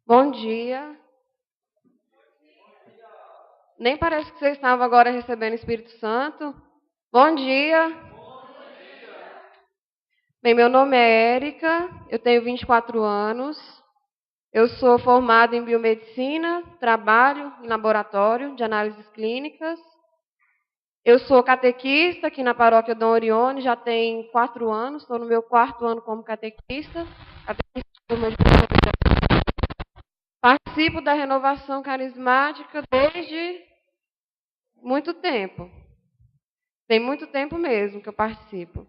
Bom dia. Nem parece que vocês estavam agora recebendo o Espírito Santo. Bom dia. Bem, meu nome é Érica, eu tenho 24 anos. Eu sou formada em biomedicina, trabalho em laboratório de análises clínicas. Eu sou catequista aqui na paróquia Dom Orione, já tem 4 anos, estou no meu 4º ano como catequista. Participo da renovação carismática desde muito tempo. Tem muito tempo mesmo que eu participo.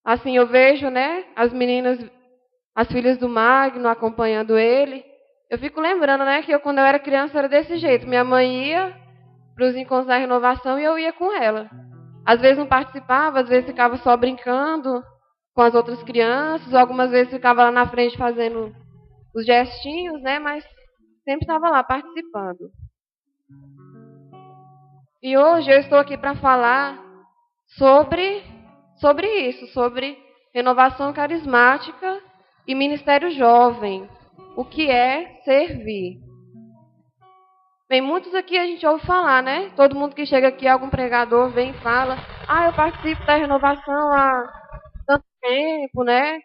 Assim, eu vejo, né, as meninas, as filhas do Magno acompanhando ele. Eu fico lembrando, né, que quando eu era criança, era desse jeito. Minha mãe ia para os encontros da renovação e eu ia com ela. Às vezes não participava, às vezes ficava só brincando com as outras crianças, ou algumas vezes ficava lá na frente fazendo os gestinhos, né, mas sempre estava lá participando. E hoje eu estou aqui para falar sobre isso, sobre renovação carismática e ministério jovem. O que é servir? Bem, muitos aqui a gente ouve falar, né? Todo mundo que chega aqui, algum pregador vem e fala: eu participo da renovação há tanto tempo, né?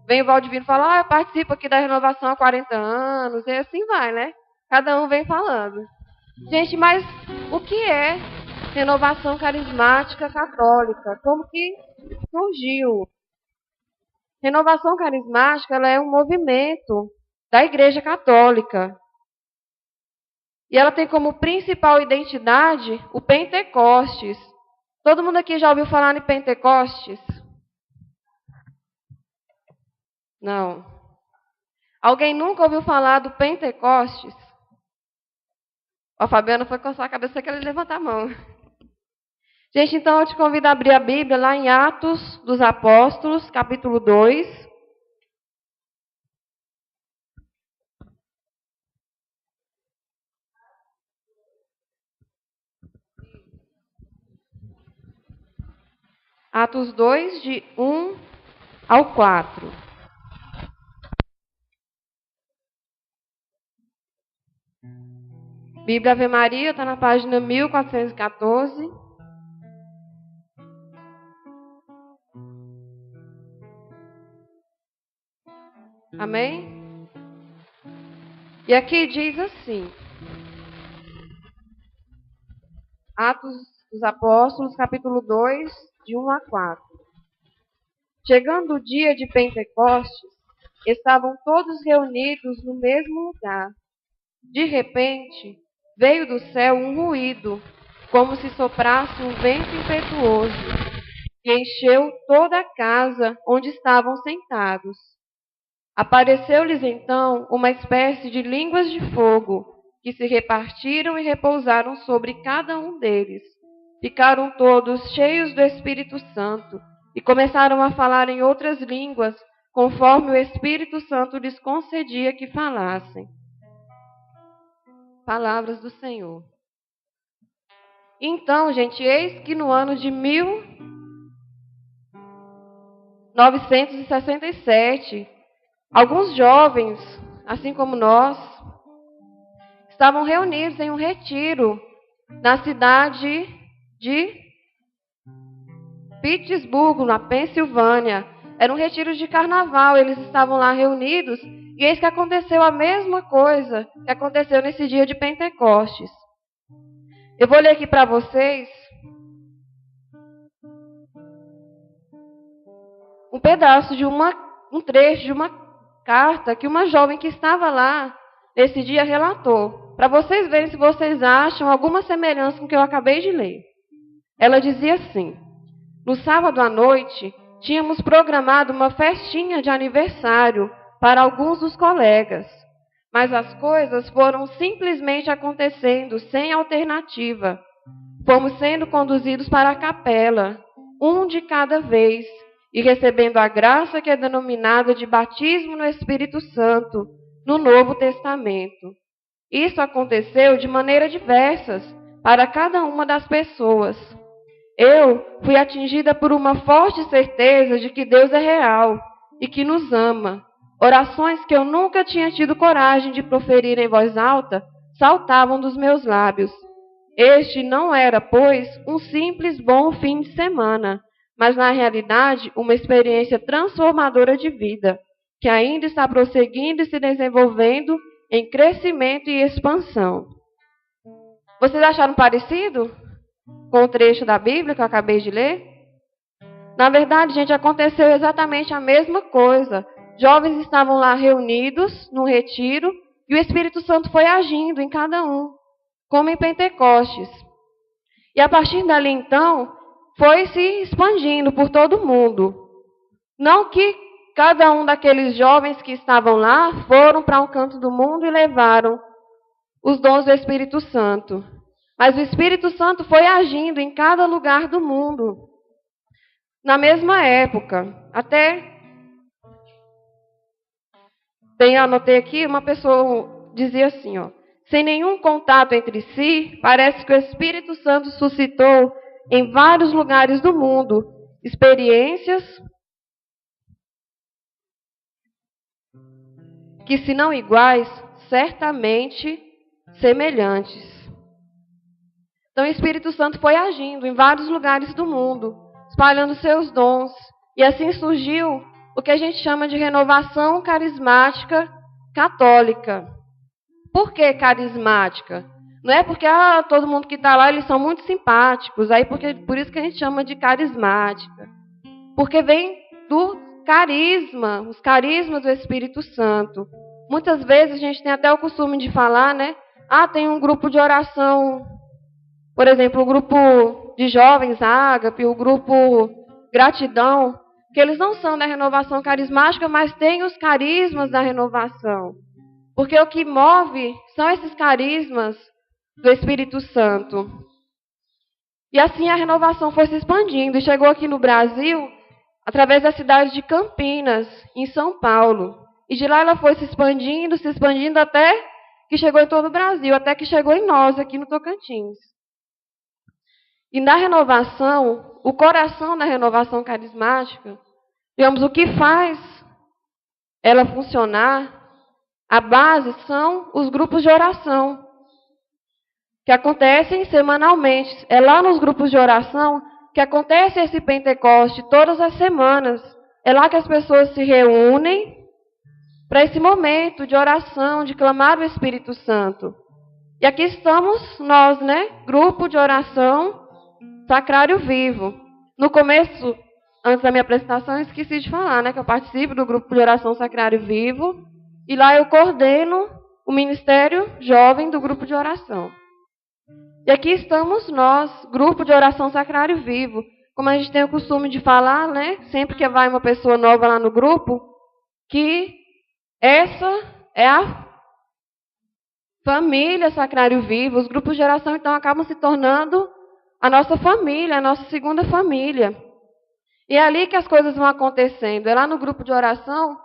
Vem o Valdivino e fala: eu participo aqui da renovação há 40 anos, e assim vai, né? Cada um vem falando. Gente, mas o que é renovação carismática católica? Como que surgiu? Renovação carismática ela é um movimento da Igreja Católica. E ela tem como principal identidade o Pentecostes. Todo mundo aqui já ouviu falar em Pentecostes? Não. Alguém nunca ouviu falar do Pentecostes? A Fabiana foi coçar a cabeça que ele levantar a mão. Gente, então eu te convido a abrir a Bíblia lá em Atos dos Apóstolos, capítulo 2. Atos 2, de 1 ao 4. Bíblia Ave Maria está na página 1414. Amém? E aqui diz assim: Atos dos Apóstolos, capítulo 2, de 1 a 4. Chegando o dia de Pentecostes, estavam todos reunidos no mesmo lugar. De repente, veio do céu um ruído, como se soprasse um vento impetuoso, e encheu toda a casa onde estavam sentados. Apareceu-lhes então uma espécie de línguas de fogo, que se repartiram e repousaram sobre cada um deles. Ficaram todos cheios do Espírito Santo e começaram a falar em outras línguas, conforme o Espírito Santo lhes concedia que falassem. Palavras do Senhor. Então, gente, eis que no ano de 1967, alguns jovens, assim como nós, estavam reunidos em um retiro na cidade de Pittsburgh, na Pensilvânia. Era um retiro de carnaval, eles estavam lá reunidos e eis que aconteceu a mesma coisa que aconteceu nesse dia de Pentecostes. Eu vou ler aqui para vocês um pedaço de um trecho de uma carta que uma jovem que estava lá nesse dia relatou, para vocês verem se vocês acham alguma semelhança com o que eu acabei de ler. Ela dizia assim: no sábado à noite, tínhamos programado uma festinha de aniversário para alguns dos colegas, mas as coisas foram simplesmente acontecendo sem alternativa. Fomos sendo conduzidos para a capela, um de cada vez, e recebendo a graça que é denominada de batismo no Espírito Santo, no Novo Testamento. Isso aconteceu de maneiras diversas para cada uma das pessoas. Eu fui atingida por uma forte certeza de que Deus é real e que nos ama. Orações que eu nunca tinha tido coragem de proferir em voz alta saltavam dos meus lábios. Este não era, pois, um simples bom fim de semana, mas na realidade uma experiência transformadora de vida, que ainda está prosseguindo e se desenvolvendo em crescimento e expansão. Vocês acharam parecido com o trecho da Bíblia que eu acabei de ler? Na verdade, gente, aconteceu exatamente a mesma coisa. Jovens estavam lá reunidos num retiro e o Espírito Santo foi agindo em cada um, como em Pentecostes. E a partir dali, então, foi se expandindo por todo mundo. Não que cada um daqueles jovens que estavam lá foram para um canto do mundo e levaram os dons do Espírito Santo. Mas o Espírito Santo foi agindo em cada lugar do mundo. Na mesma época, até anotei aqui, uma pessoa dizia assim, sem nenhum contato entre si, parece que o Espírito Santo suscitou em vários lugares do mundo experiências que, se não iguais, certamente semelhantes. Então o Espírito Santo foi agindo em vários lugares do mundo, espalhando seus dons, e assim surgiu o que a gente chama de renovação carismática católica. Por que carismática? Não é porque todo mundo que está lá, eles são muito simpáticos, por isso que a gente chama de carismática. Porque vem do carisma, os carismas do Espírito Santo. Muitas vezes a gente tem até o costume de falar, né? Tem um grupo de oração, por exemplo, o grupo de jovens Ágape, o grupo Gratidão, que eles não são da renovação carismática, mas têm os carismas da renovação. Porque o que move são esses carismas do Espírito Santo. E assim a renovação foi se expandindo e chegou aqui no Brasil através da cidade de Campinas, em São Paulo. E de lá ela foi se expandindo até que chegou em todo o Brasil, até que chegou em nós, aqui no Tocantins. E na renovação, o coração da renovação carismática, digamos, o que faz ela funcionar, a base são os grupos de oração, que acontecem semanalmente. É lá nos grupos de oração que acontece esse Pentecoste todas as semanas. É lá que as pessoas se reúnem para esse momento de oração, de clamar o Espírito Santo. E aqui estamos nós, né? Grupo de oração Sacrário Vivo. No começo, antes da minha apresentação, eu esqueci de falar, né? Que eu participo do grupo de oração Sacrário Vivo. E lá eu coordeno o Ministério Jovem do grupo de oração. E aqui estamos nós, grupo de oração Sacrário Vivo. Como a gente tem o costume de falar, né? Sempre que vai uma pessoa nova lá no grupo, que essa é a família Sacrário Vivo. Os grupos de oração, então, acabam se tornando a nossa família, a nossa segunda família. E é ali que as coisas vão acontecendo. É lá no grupo de oração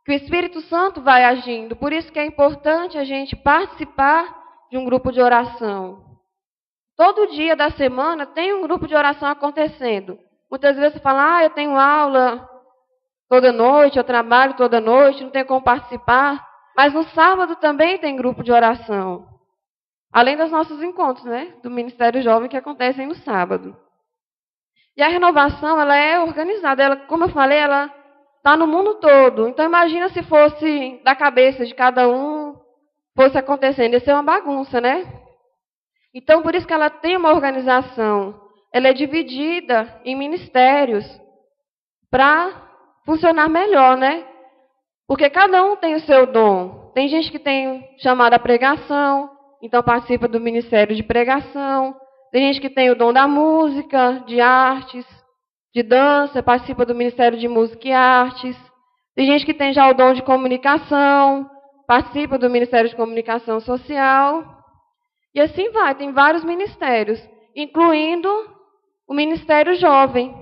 que o Espírito Santo vai agindo. Por isso que é importante a gente participar de um grupo de oração. Todo dia da semana tem um grupo de oração acontecendo. Muitas vezes você fala, eu tenho aula toda noite, eu trabalho toda noite, não tenho como participar. Mas no sábado também tem grupo de oração. Além dos nossos encontros, né? Do Ministério Jovem que acontecem no sábado. E a renovação, ela é organizada. Ela, como eu falei, ela está no mundo todo. Então imagina se fosse da cabeça de cada um, fosse acontecendo. Ia ser uma bagunça, né? Então, por isso que ela tem uma organização. Ela é dividida em ministérios para funcionar melhor, né? Porque cada um tem o seu dom. Tem gente que tem chamada a pregação, então participa do ministério de pregação. Tem gente que tem o dom da música, de artes, de dança, participa do ministério de música e artes. Tem gente que tem já o dom de comunicação, participa do ministério de comunicação social. E assim vai, tem vários ministérios, incluindo o Ministério Jovem,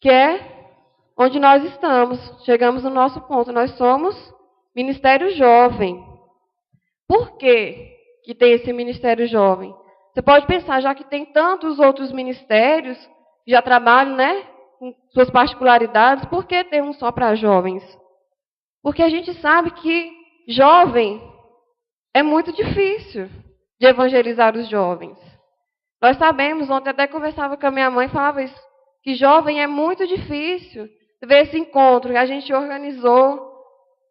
que é onde nós estamos. Chegamos no nosso ponto, nós somos Ministério Jovem. Por que tem esse Ministério Jovem? Você pode pensar, já que tem tantos outros ministérios que já trabalham, né, com suas particularidades, por que ter um só para jovens? Porque a gente sabe que jovem é muito difícil de evangelizar os jovens. Nós sabemos, ontem até conversava com a minha mãe e falava isso, que jovem é muito difícil ver esse encontro que a gente organizou,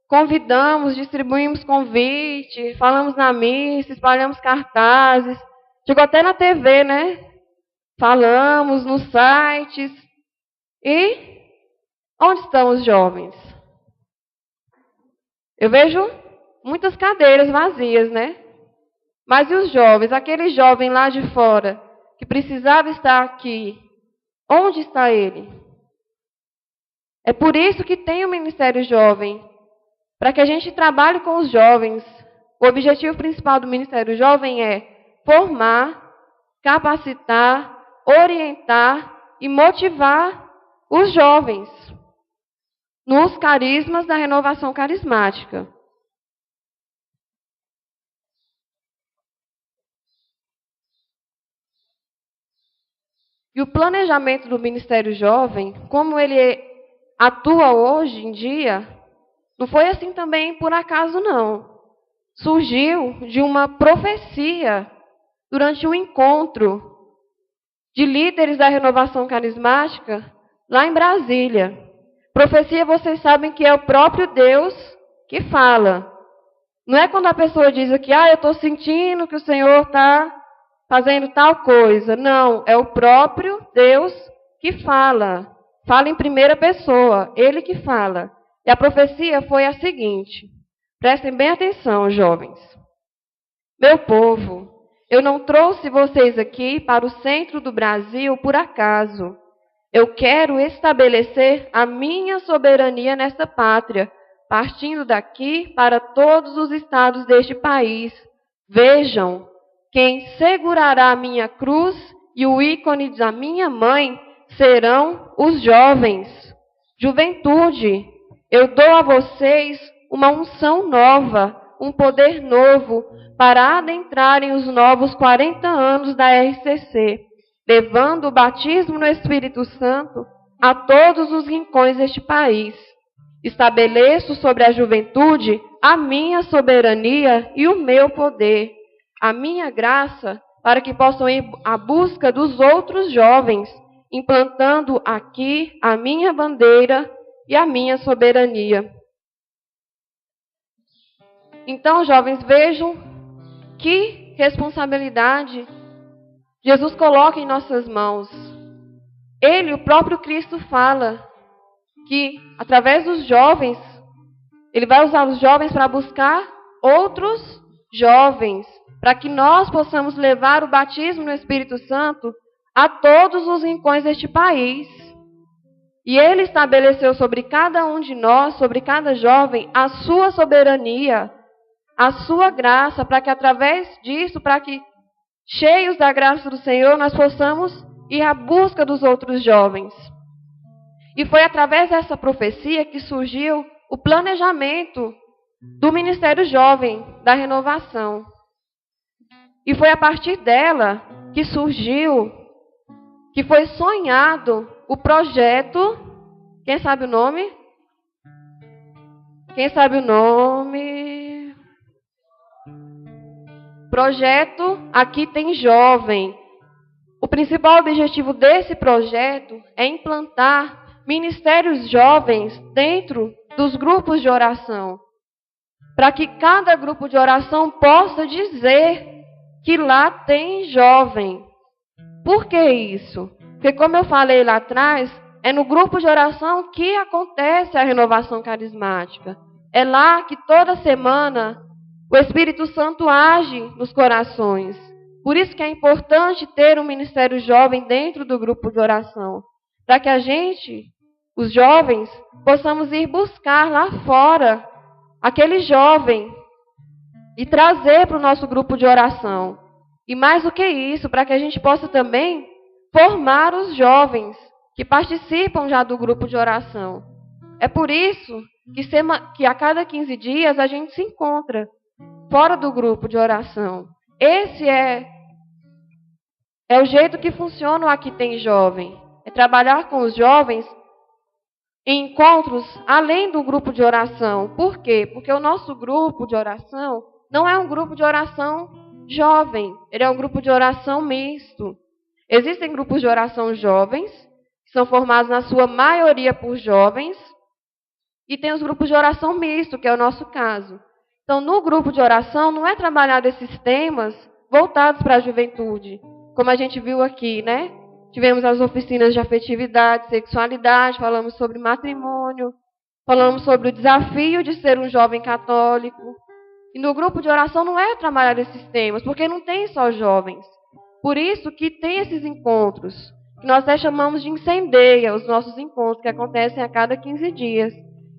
convidamos, distribuímos convite, falamos na missa, espalhamos cartazes, chegou até na TV, né? Falamos nos sites. E onde estão os jovens? Eu vejo muitas cadeiras vazias, né? Mas e os jovens? Aquele jovem lá de fora, que precisava estar aqui, onde está ele? É por isso que tem o Ministério Jovem, para que a gente trabalhe com os jovens. O objetivo principal do Ministério Jovem é formar, capacitar, orientar e motivar os jovens nos carismas da renovação carismática. E o planejamento do Ministério Jovem, como ele atua hoje em dia, não foi assim também por acaso, não. Surgiu de uma profecia durante um encontro de líderes da renovação carismática lá em Brasília. Profecia, vocês sabem que é o próprio Deus que fala. Não é quando a pessoa diz aqui, eu estou sentindo que o Senhor está fazendo tal coisa. Não, é o próprio Deus que fala. Fala em primeira pessoa, ele que fala. E a profecia foi a seguinte, prestem bem atenção, jovens. Meu povo, eu não trouxe vocês aqui para o centro do Brasil por acaso. Eu quero estabelecer a minha soberania nesta pátria, partindo daqui para todos os estados deste país. Vejam, quem segurará a minha cruz e o ícone da minha mãe serão os jovens. Juventude, eu dou a vocês uma unção nova, um poder novo, para adentrarem os novos 40 anos da RCC, levando o batismo no Espírito Santo a todos os rincões deste país. Estabeleço sobre a juventude a minha soberania e o meu poder, a minha graça, para que possam ir à busca dos outros jovens, implantando aqui a minha bandeira e a minha soberania. Então, jovens, vejam que responsabilidade Jesus coloca em nossas mãos. Ele, o próprio Cristo, fala que, através dos jovens, ele vai usar os jovens para buscar outros jovens, para que nós possamos levar o batismo no Espírito Santo a todos os rincões deste país. E ele estabeleceu sobre cada um de nós, sobre cada jovem, a sua soberania, a sua graça, para que através disso, para que, cheios da graça do Senhor, nós possamos ir à busca dos outros jovens. E foi através dessa profecia que surgiu o planejamento do Ministério Jovem, da renovação. E foi a partir dela que surgiu, que foi sonhado o projeto. Quem sabe o nome? Quem sabe o nome? Projeto Aqui Tem Jovem. O principal objetivo desse projeto é implantar ministérios jovens dentro dos grupos de oração, para que cada grupo de oração possa dizer que lá tem jovem. Por que isso? Porque, como eu falei lá atrás, é no grupo de oração que acontece a renovação carismática. É lá que toda semana o Espírito Santo age nos corações. Por isso que é importante ter um ministério jovem dentro do grupo de oração, para que a gente, os jovens, possamos ir buscar lá fora aquele jovem e trazer para o nosso grupo de oração. E mais do que isso, para que a gente possa também formar os jovens que participam já do grupo de oração. É por isso que a cada 15 dias a gente se encontra fora do grupo de oração. Esse é o jeito que funciona o Aqui Tem Jovem. É trabalhar com os jovens em encontros além do grupo de oração. Por quê? Porque o nosso grupo de oração não é um grupo de oração jovem, ele é um grupo de oração misto. Existem grupos de oração jovens, que são formados na sua maioria por jovens, e tem os grupos de oração misto, que é o nosso caso. Então, no grupo de oração, não é trabalhado esses temas voltados para a juventude, como a gente viu aqui, né? Tivemos as oficinas de afetividade, sexualidade, falamos sobre matrimônio, falamos sobre o desafio de ser um jovem católico. E no grupo de oração não é trabalhar esses temas, porque não tem só jovens. Por isso que tem esses encontros, que nós até chamamos de incendeia, os nossos encontros, que acontecem a cada 15 dias.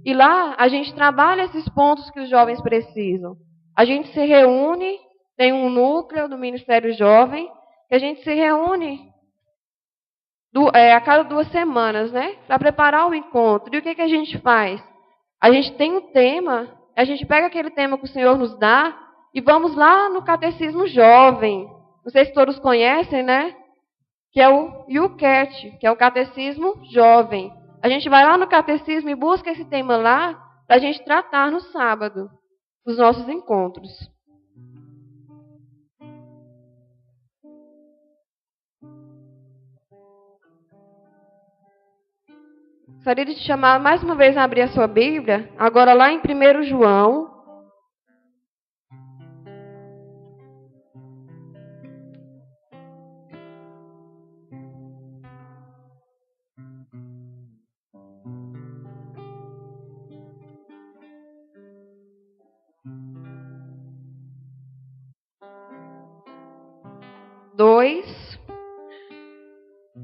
E lá a gente trabalha esses pontos que os jovens precisam. A gente se reúne, tem um núcleo do Ministério Jovem, que a gente se reúne a cada 2 semanas, né? Para preparar o encontro. E o que a gente faz? A gente tem um tema, a gente pega aquele tema que o Senhor nos dá e vamos lá no Catecismo Jovem. Não sei se todos conhecem, né? Que é o UCAT, que é o Catecismo Jovem. A gente vai lá no Catecismo e busca esse tema lá para a gente tratar no sábado, nos nossos encontros. Gostaria de te chamar mais uma vez a abrir a sua Bíblia, agora lá em 1 João.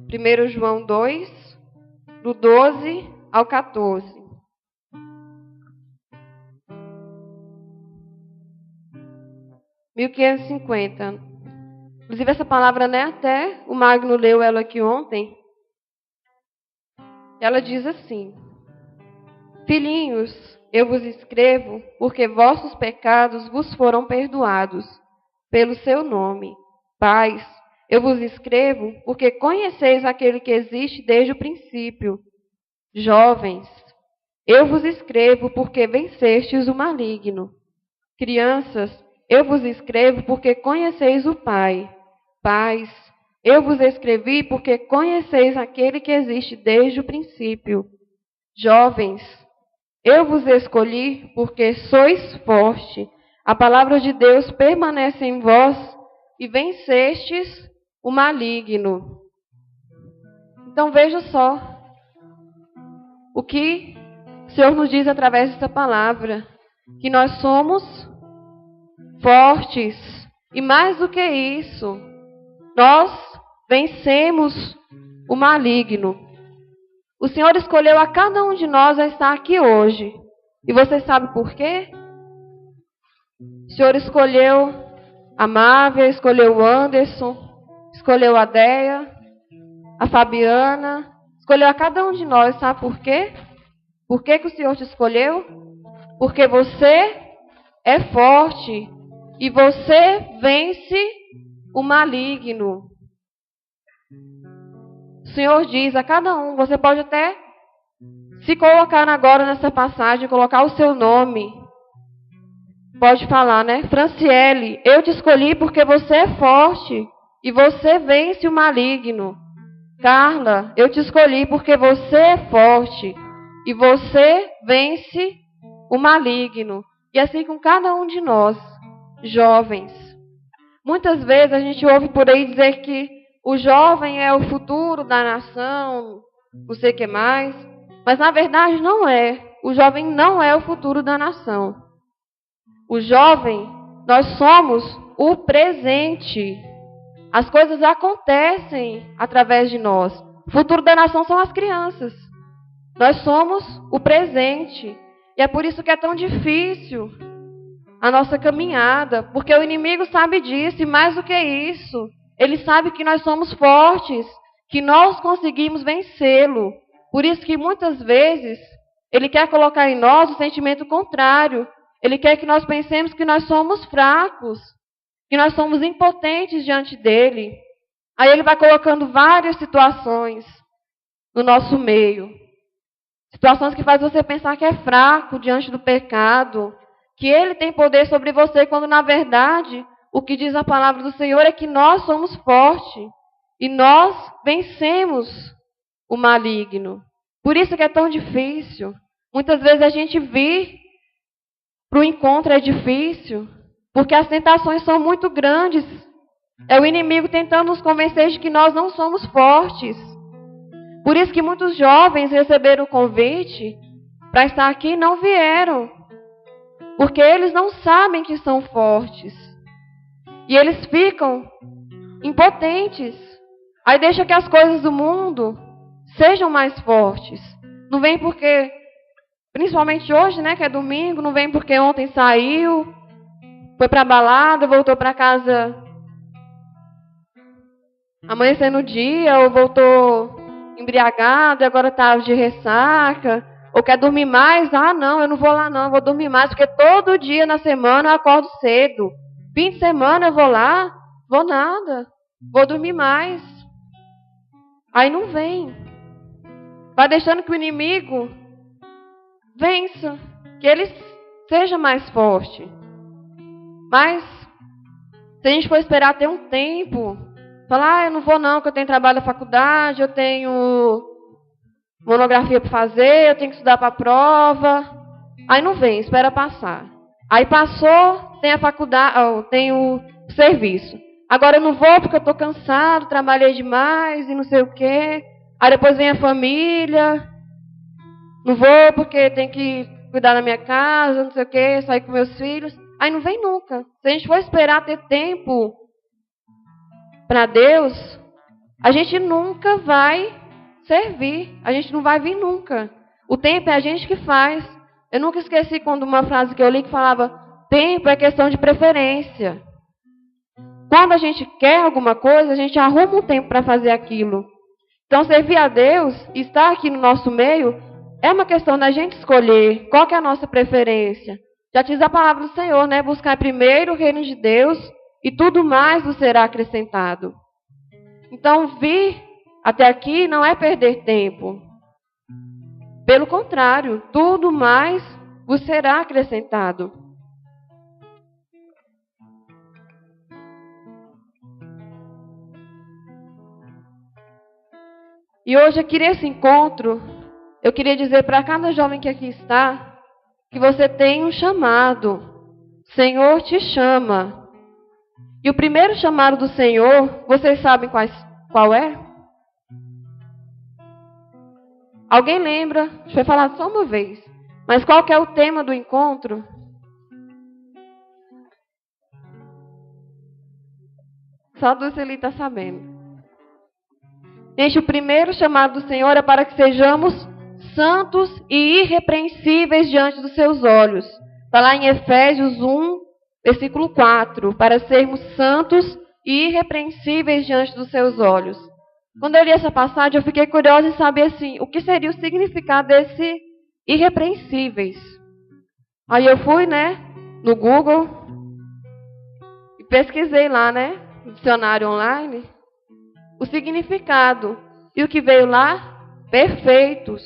Primeiro João 2, do 12 ao 14. (1550). Inclusive, essa palavra, né, até o Magno leu ela aqui ontem. Ela diz assim: Filhinhos, eu vos escrevo porque vossos pecados vos foram perdoados pelo seu nome. Pais, eu vos escrevo porque conheceis aquele que existe desde o princípio. Jovens, eu vos escrevo porque vencestes o maligno. Crianças, eu vos escrevo porque conheceis o Pai. Pais, eu vos escrevi porque conheceis aquele que existe desde o princípio. Jovens, eu vos escolhi porque sois forte. A palavra de Deus permanece em vós e vencestes o maligno. Então veja só o que o Senhor nos diz através dessa palavra, que nós somos fortes e mais do que isso, nós vencemos o maligno. O Senhor escolheu a cada um de nós a estar aqui hoje. E você sabe por quê? O Senhor escolheu a Mávia, escolheu o Anderson, escolheu a Deia, a Fabiana, escolheu a cada um de nós. Sabe por quê? Por que o Senhor te escolheu? Porque você é forte e você vence o maligno. O Senhor diz a cada um, você pode até se colocar agora nessa passagem, colocar o seu nome. Pode falar, né? Franciele, eu te escolhi porque você é forte e você vence o maligno. Carla, eu te escolhi porque você é forte e você vence o maligno. E assim com cada um de nós, jovens. Muitas vezes a gente ouve por aí dizer que o jovem é o futuro da nação, não sei o que mais. Mas na verdade não é. O jovem não é o futuro da nação. O jovem, nós somos o presente. As coisas acontecem através de nós. O futuro da nação são as crianças. Nós somos o presente. E é por isso que é tão difícil a nossa caminhada. Porque o inimigo sabe disso. E mais do que isso, ele sabe que nós somos fortes. Que nós conseguimos vencê-lo. Por isso que muitas vezes ele quer colocar em nós o sentimento contrário. Ele quer que nós pensemos que nós somos fracos, que nós somos impotentes diante dele. Aí ele vai colocando várias situações no nosso meio. Situações que fazem você pensar que é fraco diante do pecado, que ele tem poder sobre você, quando na verdade o que diz a palavra do Senhor é que nós somos fortes e nós vencemos o maligno. Por isso que é tão difícil. Muitas vezes a gente vir para o encontro é difícil, porque as tentações são muito grandes. É o inimigo tentando nos convencer de que nós não somos fortes. Por isso que muitos jovens receberam o convite para estar aqui e não vieram. Porque eles não sabem que são fortes. E eles ficam impotentes. Aí deixa que as coisas do mundo sejam mais fortes. Não vem porque, principalmente hoje, né, que é domingo, não vem porque ontem saiu, foi para a balada, voltou para casa amanhecendo o dia, ou voltou embriagado e agora está de ressaca, ou quer dormir mais. Ah, não, eu não vou lá não, eu vou dormir mais, porque todo dia na semana eu acordo cedo. Fim de semana eu vou lá, vou nada, vou dormir mais. Aí não vem. Vai deixando que o inimigo vença, que ele seja mais forte. Mas, se a gente for esperar ter um tempo, falar, eu não vou não, que eu tenho trabalho na faculdade, eu tenho monografia para fazer, eu tenho que estudar para a prova. Aí não vem, espera passar. Aí passou, tem a faculdade, tem o serviço. Agora eu não vou porque eu estou cansado, trabalhei demais e não sei o quê. Aí depois vem a família. Não vou porque tem que cuidar da minha casa, não sei o quê, sair com meus filhos. Aí não vem nunca. Se a gente for esperar ter tempo para Deus, a gente nunca vai servir. A gente não vai vir nunca. O tempo é a gente que faz. Eu nunca esqueci quando uma frase que eu li que falava: tempo é questão de preferência. Quando a gente quer alguma coisa, a gente arruma um tempo para fazer aquilo. Então, servir a Deus, estar aqui no nosso meio, é uma questão da gente escolher qual que é a nossa preferência. Já diz a palavra do Senhor, né? Buscar primeiro o reino de Deus e tudo mais vos será acrescentado. Então, vir até aqui não é perder tempo. Pelo contrário, tudo mais vos será acrescentado. E hoje aqui nesse encontro, eu queria dizer para cada jovem que aqui está, que você tem um chamado. O Senhor te chama. E o primeiro chamado do Senhor, vocês sabem qual é? Alguém lembra? Foi falado só uma vez. Mas qual que é o tema do encontro? Só a Dulceli está sabendo. Gente, o primeiro chamado do Senhor é para que sejamos santos e irrepreensíveis diante dos seus olhos. Está lá em Efésios 1, versículo 4. Para sermos santos e irrepreensíveis diante dos seus olhos. Quando eu li essa passagem, eu fiquei curiosa em saber assim, o que seria o significado desse irrepreensíveis. Aí eu fui, no Google e pesquisei lá, no dicionário online, o significado. E o que veio lá? Perfeitos.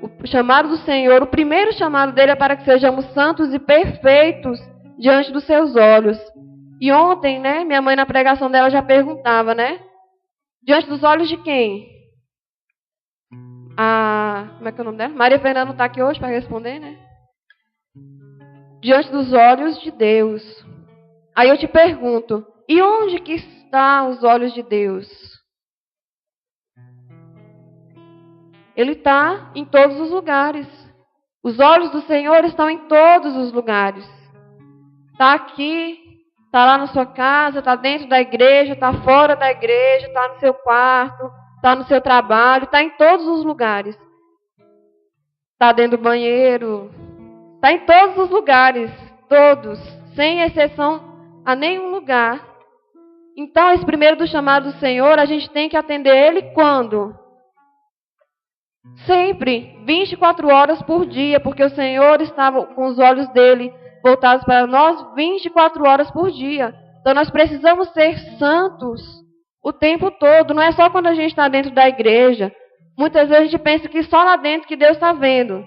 O chamado do Senhor, o primeiro chamado dele é para que sejamos santos e perfeitos diante dos seus olhos. E ontem, minha mãe na pregação dela já perguntava, diante dos olhos de quem? Como é que é o nome dela? Maria Fernanda não está aqui hoje para responder, Diante dos olhos de Deus. Aí eu te pergunto, e onde que estão os olhos de Deus? Ele está em todos os lugares. Os olhos do Senhor estão em todos os lugares. Está aqui, está lá na sua casa, está dentro da igreja, está fora da igreja, está no seu quarto, está no seu trabalho, está em todos os lugares. Está dentro do banheiro, está em todos os lugares, todos, sem exceção a nenhum lugar. Então, esse primeiro do chamado do Senhor, a gente tem que atender Ele quando? Sempre, 24 horas por dia, porque o Senhor estava com os olhos dele voltados para nós 24 horas por dia. Então nós precisamos ser santos o tempo todo, não é só quando a gente está dentro da igreja. Muitas vezes a gente pensa que só lá dentro que Deus está vendo.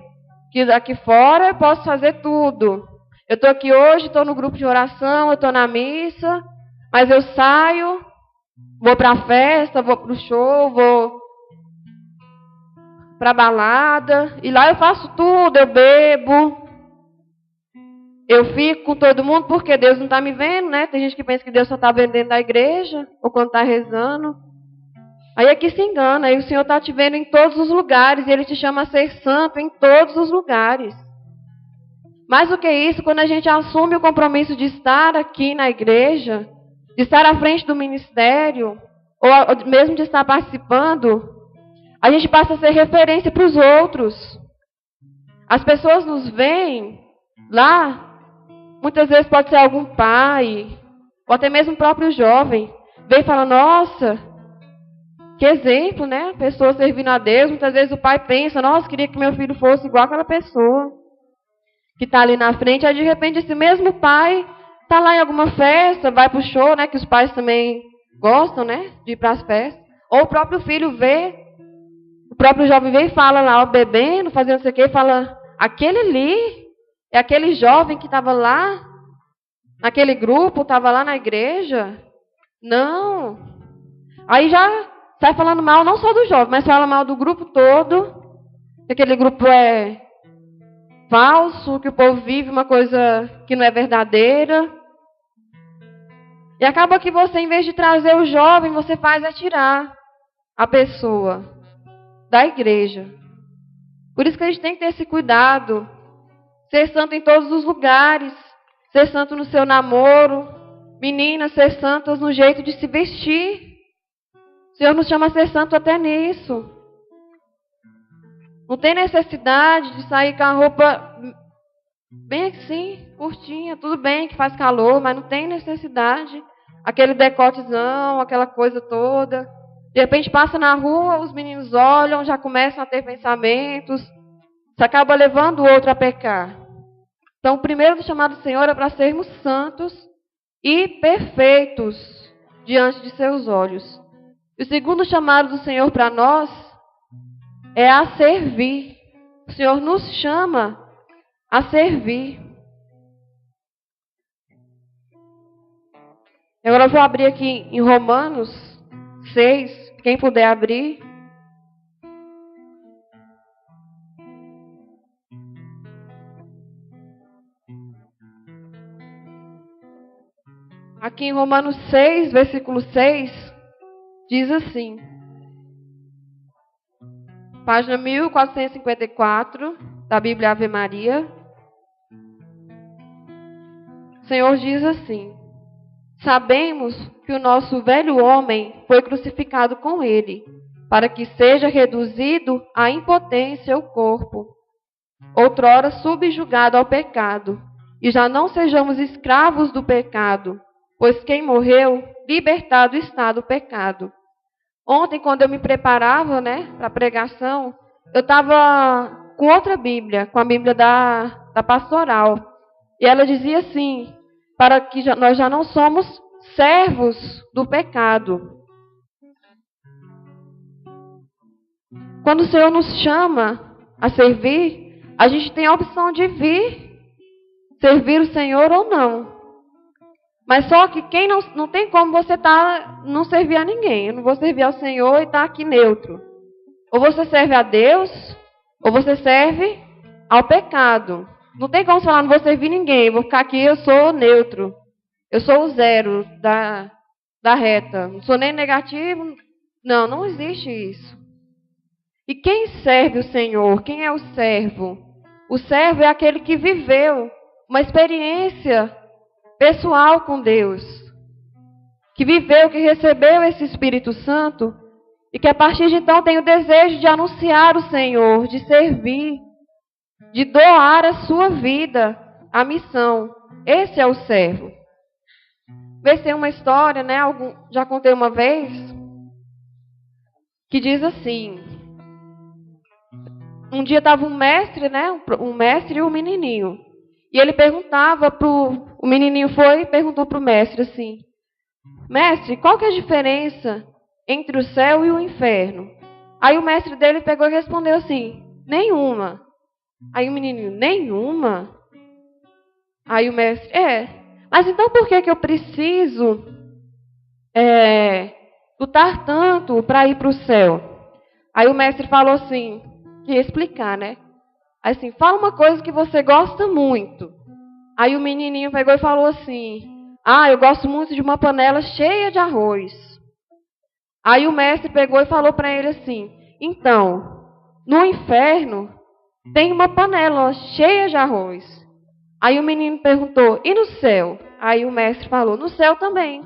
Que aqui fora eu posso fazer tudo. Eu estou aqui hoje, estou no grupo de oração, eu estou na missa, mas eu saio, vou para a festa, vou para o show, vou para a balada, e lá eu faço tudo, eu bebo, eu fico com todo mundo porque Deus não está me vendo, né? Tem gente que pensa que Deus só está vendo dentro da igreja, ou quando está rezando. Aí aqui se engana, aí o Senhor está te vendo em todos os lugares, e Ele te chama a ser santo em todos os lugares. Mais do que isso, quando a gente assume o compromisso de estar aqui na igreja, de estar à frente do ministério, ou mesmo de estar participando, a gente passa a ser referência para os outros. As pessoas nos veem lá, muitas vezes pode ser algum pai, ou até mesmo o próprio jovem, vem e fala, nossa, que exemplo, né? A pessoa servindo a Deus, muitas vezes o pai pensa, nossa, queria que meu filho fosse igual aquela pessoa que está ali na frente, aí de repente esse mesmo pai está lá em alguma festa, vai para o show, né, que os pais também gostam, né, de ir para as festas, ou o próprio filho vê, o próprio jovem vê e fala lá, ó, bebendo, fazendo não sei o quê, fala, aquele ali é aquele jovem que estava lá, naquele grupo, estava lá na igreja? Não. Aí já sai falando mal não só do jovem, mas fala mal do grupo todo, que aquele grupo é falso, que o povo vive uma coisa que não é verdadeira. E acaba que você, em vez de trazer o jovem, você faz tirar a pessoa da igreja. Por isso que a gente tem que ter esse cuidado. Ser santo em todos os lugares. Ser santo no seu namoro. Meninas, ser santas no jeito de se vestir. O Senhor nos chama a ser santo até nisso. Não tem necessidade de sair com a roupa bem assim, curtinha. Tudo bem que faz calor, mas não tem necessidade. Aquele decotezão, aquela coisa toda. De repente passa na rua, os meninos olham, já começam a ter pensamentos. Você acaba levando o outro a pecar. Então, o primeiro chamado do Senhor é para sermos santos e perfeitos diante de seus olhos. E o segundo chamado do Senhor para nós é a servir. O Senhor nos chama a servir. Agora eu vou abrir aqui em Romanos 6, quem puder abrir. Aqui em Romanos 6, versículo 6, diz assim. Página 1454, da Bíblia Ave Maria. O Senhor diz assim: sabemos que o nosso velho homem foi crucificado com ele, para que seja reduzido à impotência o corpo, outrora subjugado ao pecado, e já não sejamos escravos do pecado, pois quem morreu, libertado está do pecado. Ontem, quando eu me preparava, para a pregação, eu estava com outra Bíblia, com a Bíblia da pastoral. E ela dizia assim, para que nós já não somos servos do pecado. Quando o Senhor nos chama a servir, a gente tem a opção de vir servir o Senhor ou não. Mas só que quem não tem como você não servir a ninguém. Eu não vou servir ao Senhor e estar aqui neutro. Ou você serve a Deus, ou você serve ao pecado. Não tem como falar, não vou servir ninguém, vou ficar aqui, eu sou neutro. Eu sou o zero da reta. Não sou nem negativo. Não, não existe isso. E quem serve o Senhor? Quem é o servo? O servo é aquele que viveu uma experiência pessoal com Deus, que viveu, que recebeu esse Espírito Santo e que a partir de então tem o desejo de anunciar o Senhor, de servir, de doar a sua vida à missão. Esse é o servo. Vê se uma história, já contei uma vez, que diz assim: um dia estava um mestre e um menininho. E ele perguntava o menininho foi e perguntou para o mestre assim: mestre, qual que é a diferença entre o céu e o inferno? Aí o mestre dele pegou e respondeu assim, nenhuma. Aí o menino, nenhuma? Aí o mestre, mas então por que eu preciso lutar tanto para ir para o céu? Aí o mestre falou assim, que ia explicar, né? Aí assim, fala uma coisa que você gosta muito. Aí o menininho pegou e falou assim, eu gosto muito de uma panela cheia de arroz. Aí o mestre pegou e falou para ele assim, então, no inferno tem uma panela cheia de arroz. Aí o menino perguntou, e no céu? Aí o mestre falou, no céu também.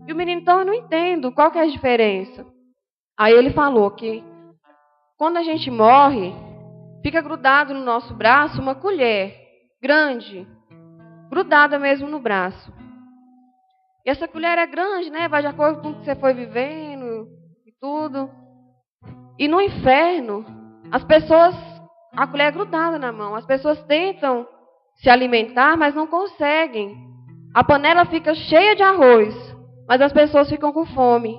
E o menino, então eu não entendo, qual que é a diferença? Aí ele falou que quando a gente morre, fica grudado no nosso braço uma colher grande, grudada mesmo no braço. E essa colher é grande, né? Vai de acordo com o que você foi vivendo e tudo. E no inferno, as pessoas, a colher é grudada na mão, as pessoas tentam se alimentar, mas não conseguem. A panela fica cheia de arroz, mas as pessoas ficam com fome.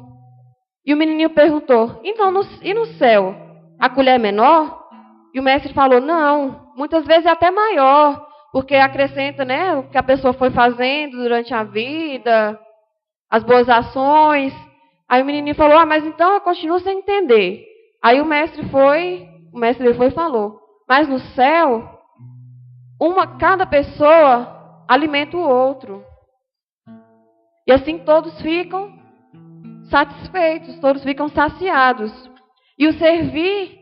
E o menininho perguntou, então, e no céu? A colher é menor? E o mestre falou, não, muitas vezes é até maior, porque acrescenta, né, o que a pessoa foi fazendo durante a vida, as boas ações. Aí o menininho falou, mas então eu continuo sem entender. Aí o mestre foi e falou, mas no céu, cada pessoa alimenta o outro. E assim todos ficam satisfeitos, todos ficam saciados. E o servir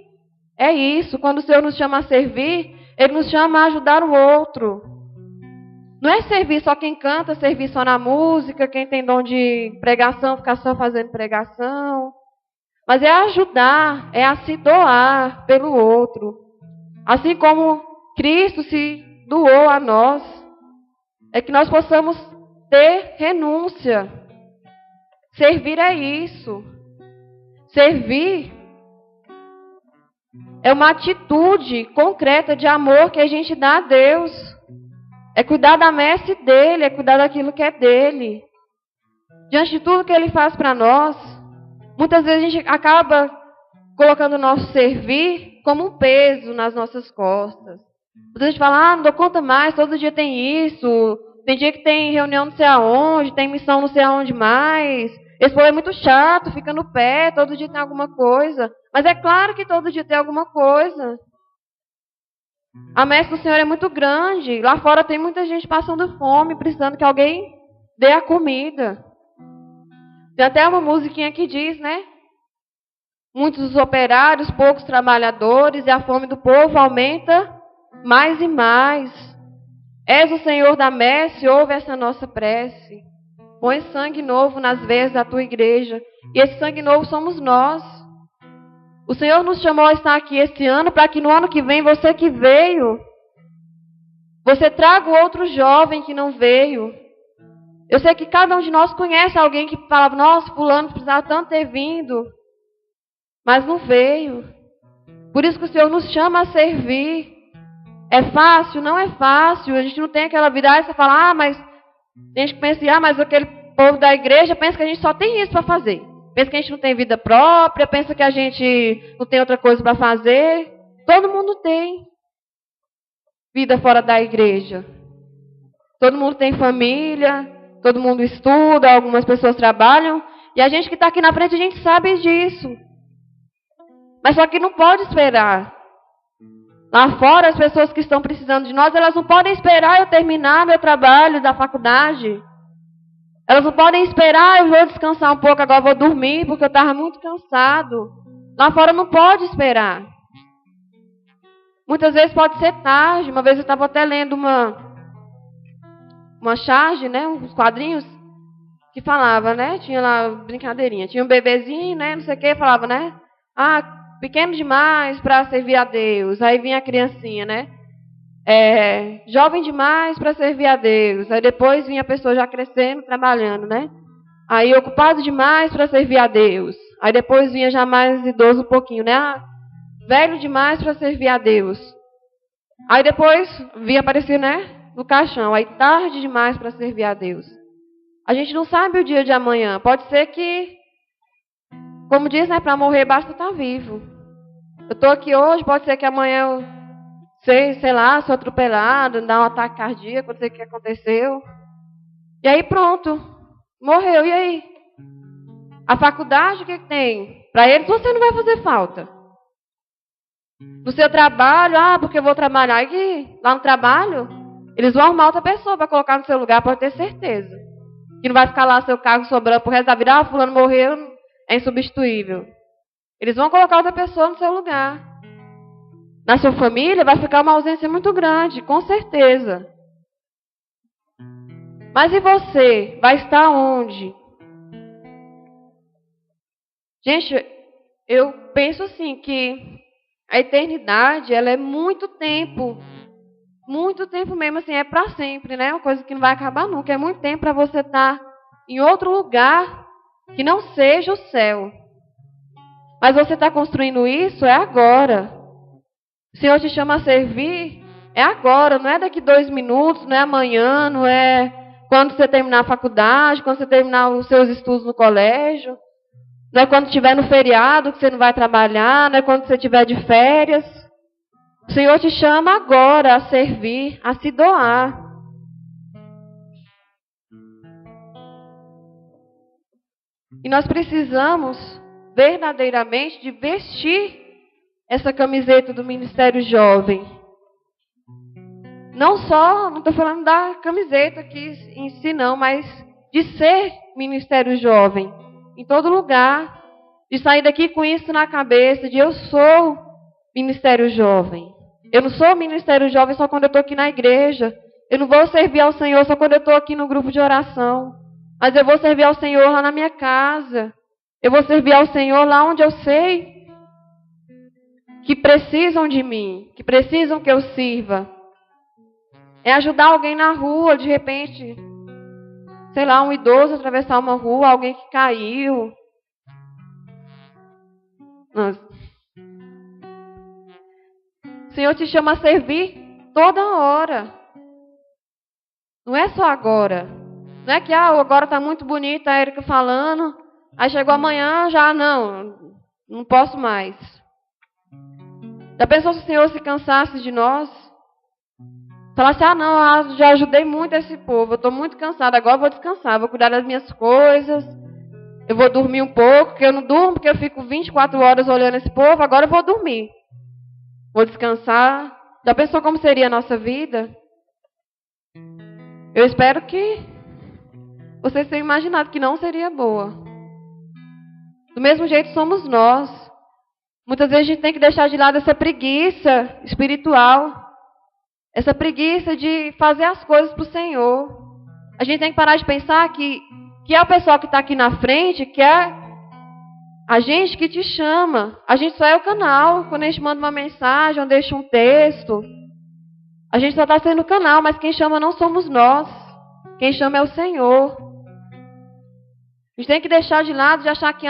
é isso. Quando o Senhor nos chama a servir, Ele nos chama a ajudar o outro. Não é servir só quem canta, servir só na música, quem tem dom de pregação, ficar só fazendo pregação. Mas é ajudar, é a se doar pelo outro. Assim como Cristo se doou a nós, é que nós possamos ter renúncia. Servir é isso. Servir é uma atitude concreta de amor que a gente dá a Deus. É cuidar da messe dele, é cuidar daquilo que é dele. Diante de tudo que ele faz para nós, muitas vezes a gente acaba colocando o nosso servir como um peso nas nossas costas. Muitas vezes a gente fala, não dou conta mais, todo dia tem isso, tem dia que tem reunião não sei aonde, tem missão não sei aonde mais. Esse povo é muito chato, fica no pé, todo dia tem alguma coisa. Mas é claro que todo dia tem alguma coisa. A messe do Senhor é muito grande. Lá fora tem muita gente passando fome, precisando que alguém dê a comida. Tem até uma musiquinha que diz, né? Muitos operários, poucos trabalhadores, e a fome do povo aumenta mais e mais. És o Senhor da messe, ouve essa nossa prece. Põe sangue novo nas veias da tua igreja. E esse sangue novo somos nós. O Senhor nos chamou a estar aqui esse ano para que no ano que vem, você que veio, você traga o outro jovem que não veio. Eu sei que cada um de nós conhece alguém que fala, nossa, fulano precisava tanto ter vindo, mas não veio. Por isso que o Senhor nos chama a servir. É fácil? Não é fácil. A gente não tem aquela vida, aí você fala, mas tem gente que pensa, mas aquele povo da igreja pensa que a gente só tem isso para fazer. Pensa que a gente não tem vida própria, pensa que a gente não tem outra coisa para fazer. Todo mundo tem vida fora da igreja. Todo mundo tem família, todo mundo estuda, algumas pessoas trabalham. E a gente que está aqui na frente, a gente sabe disso. Mas só que não pode esperar. Lá fora, as pessoas que estão precisando de nós, elas não podem esperar eu terminar meu trabalho da faculdade. Elas não podem esperar, eu vou descansar um pouco, agora vou dormir, porque eu estava muito cansado. Lá fora não pode esperar. Muitas vezes pode ser tarde. Uma vez eu estava até lendo uma charge, né, uns quadrinhos, que falava, né, tinha lá brincadeirinha. Tinha um bebezinho, né, não sei o que, falava, né, pequeno demais para servir a Deus. Aí vinha a criancinha, né, jovem demais para servir a Deus. Aí depois vinha a pessoa já crescendo, trabalhando, né? Aí ocupado demais para servir a Deus. Aí depois vinha já mais idoso um pouquinho, né? Velho demais para servir a Deus. Aí depois vinha aparecer, né? No caixão. Aí tarde demais para servir a Deus. A gente não sabe o dia de amanhã. Pode ser que como diz, né, para morrer basta estar vivo. Eu estou aqui hoje, pode ser que amanhã eu sei lá, sou atropelado, dá um ataque cardíaco, não sei o que aconteceu. E aí pronto, morreu, e aí? A faculdade, o que tem? Para eles você não vai fazer falta. No seu trabalho, porque eu vou trabalhar aqui, lá no trabalho, eles vão arrumar outra pessoa para colocar no seu lugar, pode ter certeza. Que não vai ficar lá seu cargo sobrando pro resto da vida, fulano morreu, é insubstituível. Eles vão colocar outra pessoa no seu lugar. Na sua família vai ficar uma ausência muito grande, com certeza. Mas e você? Vai estar onde? Gente, eu penso assim que a eternidade, ela é muito tempo mesmo, assim, é para sempre, né? Uma coisa que não vai acabar nunca. É muito tempo para você estar em outro lugar que não seja o céu. Mas você está construindo isso, é agora. O Senhor te chama a servir, é agora, não é daqui 2 minutos, não é amanhã, não é quando você terminar a faculdade, quando você terminar os seus estudos no colégio, não é quando estiver no feriado que você não vai trabalhar, não é quando você estiver de férias. O Senhor te chama agora a servir, a se doar. E nós precisamos verdadeiramente de vestir essa camiseta do Ministério Jovem. Não estou falando da camiseta aqui em si não, mas de ser Ministério Jovem. Em todo lugar. De sair daqui com isso na cabeça, de eu sou Ministério Jovem. Eu não sou Ministério Jovem só quando eu estou aqui na igreja. Eu não vou servir ao Senhor só quando eu estou aqui no grupo de oração. Mas eu vou servir ao Senhor lá na minha casa. Eu vou servir ao Senhor lá onde eu sei que precisam de mim, que precisam que eu sirva. É ajudar alguém na rua, de repente, sei lá, um idoso atravessar uma rua, alguém que caiu. Nossa. O Senhor te chama a servir toda hora. Não é só agora. Não é que agora está muito bonita a Érica falando, aí chegou amanhã, já não posso mais. Já pensou se o Senhor se cansasse de nós? Falasse, já ajudei muito esse povo, eu estou muito cansada, agora eu vou descansar, vou cuidar das minhas coisas, eu vou dormir um pouco, porque eu não durmo, porque eu fico 24 horas olhando esse povo, agora eu vou dormir. Vou descansar. Já pensou como seria a nossa vida? Eu espero que vocês tenham imaginado que não seria boa. Do mesmo jeito somos nós. Muitas vezes a gente tem que deixar de lado essa preguiça espiritual. Essa preguiça de fazer as coisas para o Senhor. A gente tem que parar de pensar que é o pessoal que está aqui na frente, que é a gente que te chama. A gente só é o canal. Quando a gente manda uma mensagem ou deixa um texto, a gente só está sendo o canal, mas quem chama não somos nós. Quem chama é o Senhor. A gente tem que deixar de lado de achar que,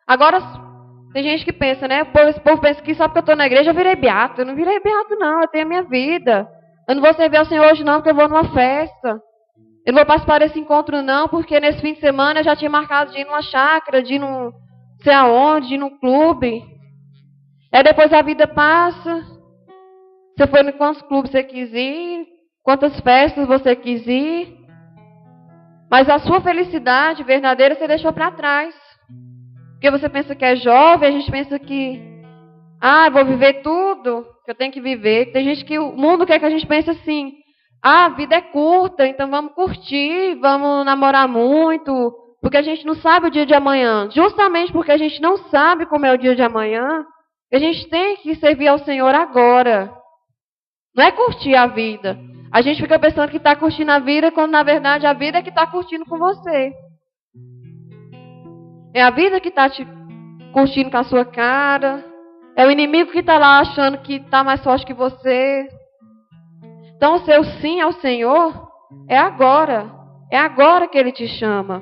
agora tem gente que pensa, né? Esse povo pensa que só porque eu estou na igreja eu virei beato. Eu não virei beato, não. Eu tenho a minha vida. Eu não vou servir ao Senhor hoje, não, porque eu vou numa festa. Eu não vou participar desse encontro, não, porque nesse fim de semana eu já tinha marcado de ir numa chácara, de ir não sei aonde, de ir num clube. Aí depois a vida passa. Você foi em quantos clubes você quis ir, quantas festas você quis ir. Mas a sua felicidade verdadeira você deixou para trás. Porque você pensa que é jovem, a gente pensa que, eu vou viver tudo que eu tenho que viver. Tem gente que o mundo quer que a gente pense assim, a vida é curta, então vamos curtir, vamos namorar muito, porque a gente não sabe o dia de amanhã. Justamente porque a gente não sabe como é o dia de amanhã, a gente tem que servir ao Senhor agora. Não é curtir a vida. A gente fica pensando que está curtindo a vida, quando na verdade a vida é que está curtindo com você. É a vida que está te curtindo com a sua cara. É o inimigo que está lá achando que está mais forte que você. Então o seu sim ao Senhor é agora. É agora que Ele te chama.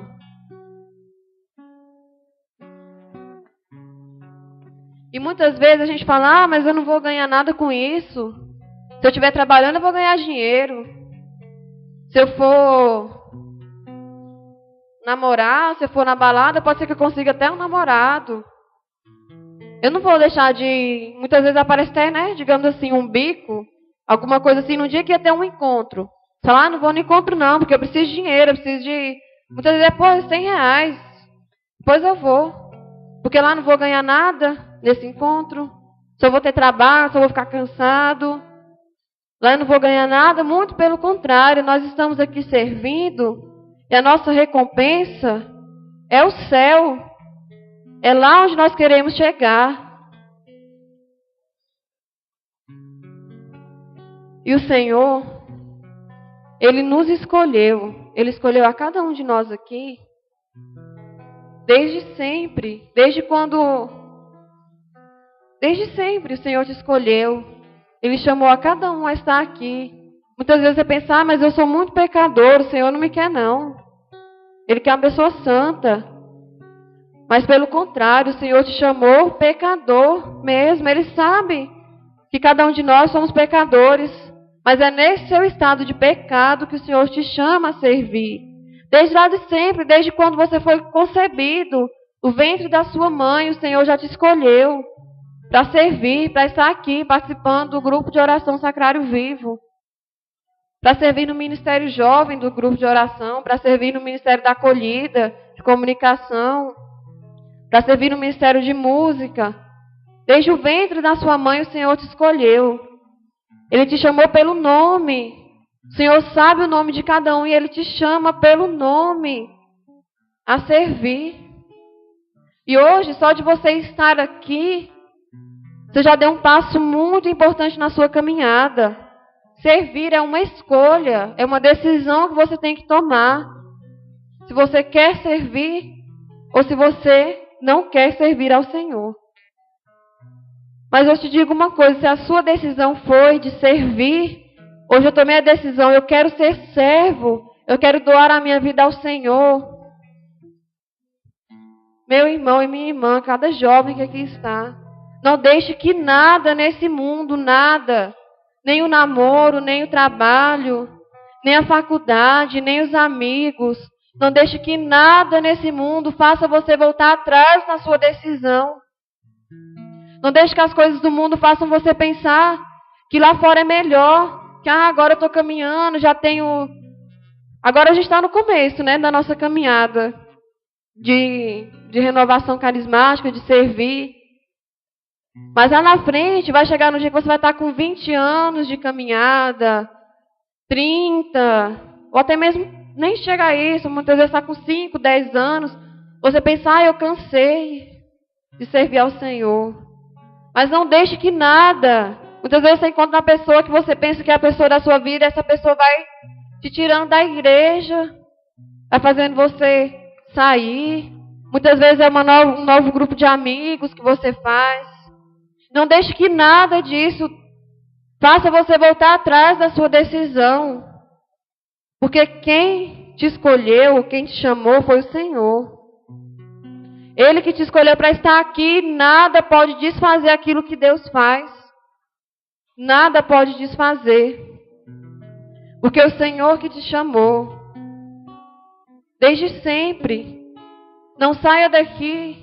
E muitas vezes a gente fala, mas eu não vou ganhar nada com isso. Se eu estiver trabalhando, eu vou ganhar dinheiro. Se eu for namorar, se eu for na balada, pode ser que eu consiga até um namorado. Eu não vou deixar de... Muitas vezes aparece até, né, digamos assim, um bico, alguma coisa assim, no dia que ia ter um encontro. Falar, não vou no encontro não, porque eu preciso de dinheiro, eu preciso de... Muitas vezes é, pô, R$100. Depois eu vou. Porque lá não vou ganhar nada nesse encontro. Só vou ter trabalho, só vou ficar cansado. Lá eu não vou ganhar nada, muito pelo contrário. Nós estamos aqui servindo e a nossa recompensa é o céu. É lá onde nós queremos chegar. E o Senhor, Ele nos escolheu. Ele escolheu a cada um de nós aqui. Desde sempre. Desde sempre o Senhor te escolheu. Ele chamou a cada um a estar aqui. Muitas vezes você pensa, mas eu sou muito pecador, o Senhor não me quer não. Ele quer uma pessoa santa. Mas pelo contrário, o Senhor te chamou pecador mesmo. Ele sabe que cada um de nós somos pecadores. Mas é nesse seu estado de pecado que o Senhor te chama a servir. Desde lá de sempre, desde quando você foi concebido, o ventre da sua mãe, o Senhor já te escolheu para servir, para estar aqui participando do grupo de oração Sacrário Vivo, para servir no Ministério Jovem do grupo de oração, para servir no Ministério da Acolhida, de Comunicação, para servir no Ministério de Música. Desde o ventre da sua mãe o Senhor te escolheu. Ele te chamou pelo nome. O Senhor sabe o nome de cada um e Ele te chama pelo nome a servir. E hoje, só de você estar aqui, você já deu um passo muito importante na sua caminhada. Servir é uma escolha, é uma decisão que você tem que tomar. Se você quer servir ou se você não quer servir ao Senhor. Mas eu te digo uma coisa, se a sua decisão foi de servir, hoje eu tomei a decisão, eu quero ser servo, eu quero doar a minha vida ao Senhor. Meu irmão e minha irmã, cada jovem que aqui está, não deixe que nada nesse mundo, nada, nem o namoro, nem o trabalho, nem a faculdade, nem os amigos, não deixe que nada nesse mundo faça você voltar atrás na sua decisão. Não deixe que as coisas do mundo façam você pensar que lá fora é melhor, que agora eu estou caminhando, já tenho... Agora a gente está no começo, né, da nossa caminhada de renovação carismática, de servir. Mas lá na frente vai chegar no dia que você vai estar com 20 anos de caminhada, 30, ou até mesmo nem chega a isso, muitas vezes está com 5, 10 anos. Você pensa, eu cansei de servir ao Senhor. Mas não deixe que nada. Muitas vezes você encontra uma pessoa que você pensa que é a pessoa da sua vida, essa pessoa vai te tirando da igreja, vai fazendo você sair. Muitas vezes é um novo grupo de amigos que você faz. Não deixe que nada disso faça você voltar atrás da sua decisão. Porque quem te escolheu, quem te chamou foi o Senhor. Ele que te escolheu para estar aqui, nada pode desfazer aquilo que Deus faz. Nada pode desfazer. Porque o Senhor que te chamou, desde sempre, não saia daqui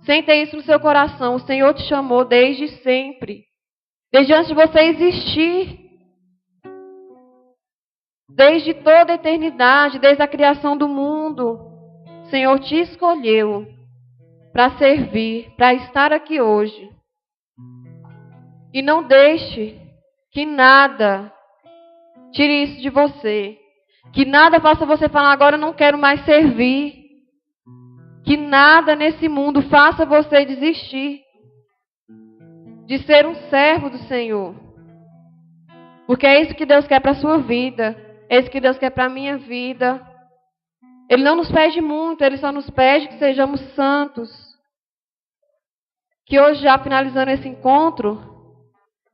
sem ter isso no seu coração. O Senhor te chamou desde sempre. Desde antes de você existir. Desde toda a eternidade, desde a criação do mundo. O Senhor te escolheu para servir, para estar aqui hoje. E não deixe que nada tire isso de você. Que nada faça você falar, agora eu não quero mais servir. Que nada nesse mundo faça você desistir de ser um servo do Senhor. Porque é isso que Deus quer para a sua vida. É isso que Deus quer para a minha vida. Ele não nos pede muito, Ele só nos pede que sejamos santos. Que hoje, já finalizando esse encontro,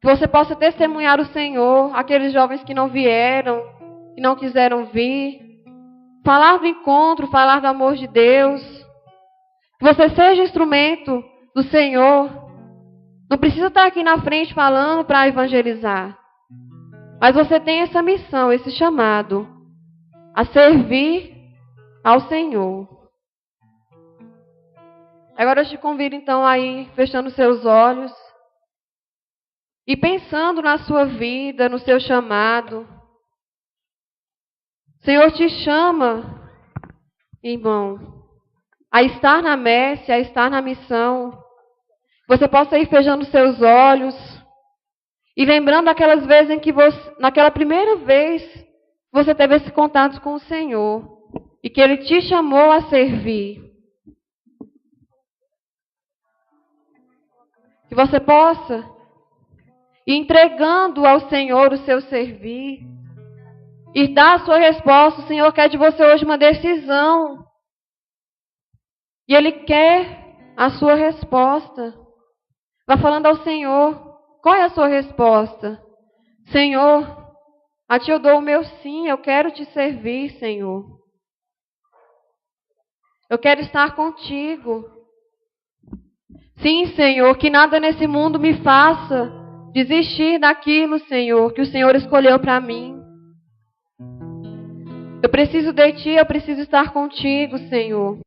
que você possa testemunhar o Senhor, aqueles jovens que não vieram, que não quiseram vir. Falar do encontro, falar do amor de Deus. Que você seja instrumento do Senhor. Não precisa estar aqui na frente falando para evangelizar. Mas você tem essa missão, esse chamado, a servir ao Senhor. Agora eu te convido então a ir fechando seus olhos e pensando na sua vida, no seu chamado. O Senhor te chama, irmão, a estar na messe, a estar na missão. Você possa ir fechando seus olhos e lembrando aquelas vezes em que naquela primeira vez, você teve esse contato com o Senhor e que Ele te chamou a servir. Que você possa ir entregando ao Senhor o seu servir e dar a sua resposta. O Senhor quer de você hoje uma decisão. E Ele quer a sua resposta. Vá falando ao Senhor, qual é a sua resposta? Senhor, a Ti eu dou o meu sim, eu quero Te servir, Senhor. Eu quero estar contigo. Sim, Senhor, que nada nesse mundo me faça desistir daquilo, Senhor, que o Senhor escolheu para mim. Eu preciso de Ti, eu preciso estar contigo, Senhor.